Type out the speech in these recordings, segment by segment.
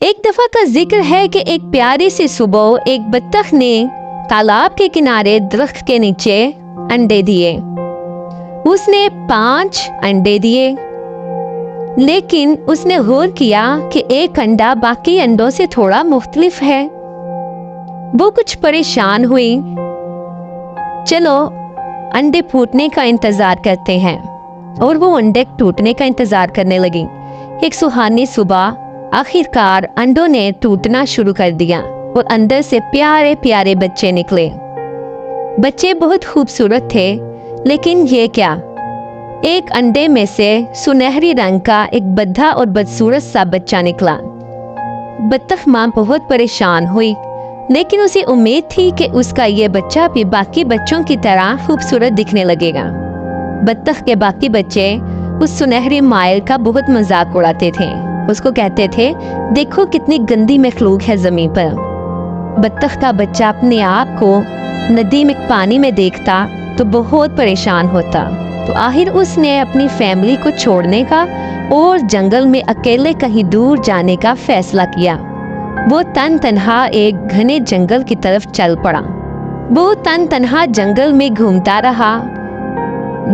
ایک دفعہ کا ذکر ہے کہ ایک پیاری سی صبح ایک بطخ نے تالاب کے کنارے درخت کے نیچے انڈے دیے۔ اس نے 5 انڈے دیے، لیکن اس نے غور کیا کہ ایک انڈا باقی انڈوں سے تھوڑا مختلف ہے۔ وہ کچھ پریشان ہوئی۔ چلو انڈے پھوٹنے کا انتظار کرتے ہیں، اور وہ انڈے ٹوٹنے کا انتظار کرنے لگی۔ ایک سہانی صبح آخر کار انڈوں نے ٹوٹنا شروع کر دیا اور اندر سے پیارے پیارے بچے نکلے۔ بچے بہت خوبصورت تھے، لیکن یہ کیا، ایک انڈے میں سے سنہری رنگ کا ایک بدھا اور بدصورت سا بچہ نکلا۔ بطخ ماں بہت پریشان ہوئی، لیکن اسے امید تھی کہ اس کا یہ بچہ بھی باقی بچوں کی طرح خوبصورت دکھنے لگے گا۔ بطخ کے باقی بچے اس سنہری مائل کا بہت مذاق اڑاتے تھے، اس کو کہتے تھے دیکھو کتنی گندی مخلوق ہے زمین پر۔ بطخ کا بچہ اپنے آپ کو ندی میں پانی میں دیکھتا تو بہت پریشان ہوتا، تو آخر اس نے اپنی فیملی کو چھوڑنے کا اور جنگل میں اکیلے کہیں دور جانے کا فیصلہ کیا۔ وہ تنہا ایک گھنے جنگل کی طرف چل پڑا۔ وہ تنہا جنگل میں گھومتا رہا۔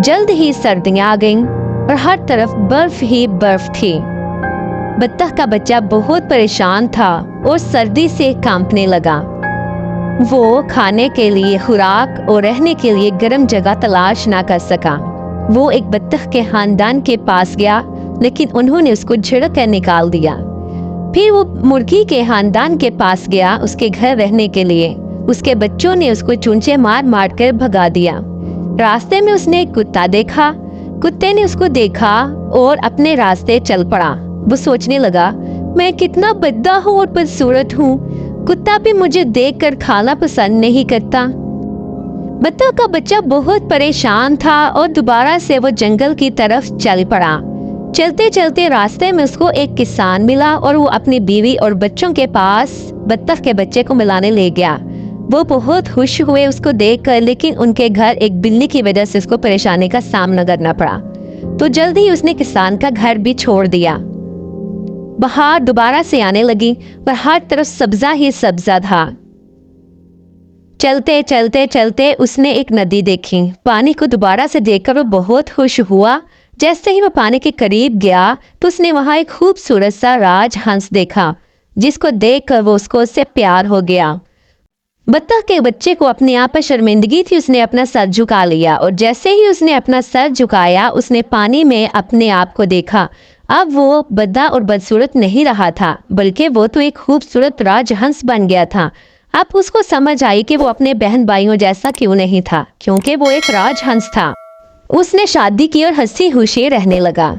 جلد ہی سردیاں آ گئیں اور ہر طرف برف ہی برف تھی۔ بطخ کا بچہ بہت پریشان تھا اور سردی سے کانپنے لگا۔ وہ کھانے کے لیے خوراک اور رہنے کے لیے گرم جگہ تلاش نہ کر سکا۔ وہ ایک بطخ کے خاندان کے پاس گیا، لیکن انہوں نے اس کو جھڑک کر نکال دیا۔ پھر وہ مرغی کے خاندان کے پاس گیا اس کے گھر رہنے کے لیے۔ اس کے بچوں نے اس کو چونچے مار مار کر بھگا دیا۔ راستے میں اس نے ایک کتا دیکھا۔ کتے نے اس کو دیکھا اور اپنے راستے چل پڑا۔ وہ سوچنے لگا میں کتنا بدا ہوں اور بدصورت ہوں، کتا بھی مجھے دیکھ کر کھانا پسند نہیں کرتا۔ بطخ کا بچہ بہت پریشان تھا اور دوبارہ سے وہ جنگل کی طرف چل پڑا۔ چلتے چلتے راستے میں اس کو ایک کسان ملا اور وہ اپنی بیوی اور بچوں کے پاس بطخ کے بچے کو ملانے لے گیا۔ وہ بہت خوش ہوئے اس کو دیکھ کر، لیکن ان کے گھر ایک بلی کی وجہ سے اس کو پریشانی کا سامنا کرنا پڑا، تو جلد ہی اس نے کسان کا گھر بھی چھوڑ دیا۔ بہار دوبارہ سے آنے لگی اور ہر طرف سبزہ ہی سبزہ تھا۔ چلتے چلتے چلتے اس نے ایک ندی دیکھی۔ پانی کو دوبارہ سے دیکھ کر وہ بہت خوش ہوا۔ جیسے ہی وہ پانی کے قریب گیا تو اس نے وہاں ایک خوبصورت سا راج ہنس دیکھا، جس کو دیکھ کر وہ اس سے پیار ہو گیا۔ بطخ کے بچے کو اپنے آپ پر شرمندگی تھی، اس نے اپنا سر جھکا لیا، اور جیسے ہی اس نے اپنا سر جھکایا اس نے پانی میں اپنے آپ کو دیکھا۔ اب وہ بدا اور بدصورت نہیں رہا تھا، بلکہ وہ تو ایک خوبصورت راج ہنس بن گیا تھا۔ اب اس کو سمجھ آئی کہ وہ اپنے بہن بھائیوں جیسا کیوں نہیں تھا، کیونکہ وہ ایک راج ہنس تھا۔ اس نے شادی کی اور ہنسی خوشی رہنے لگا۔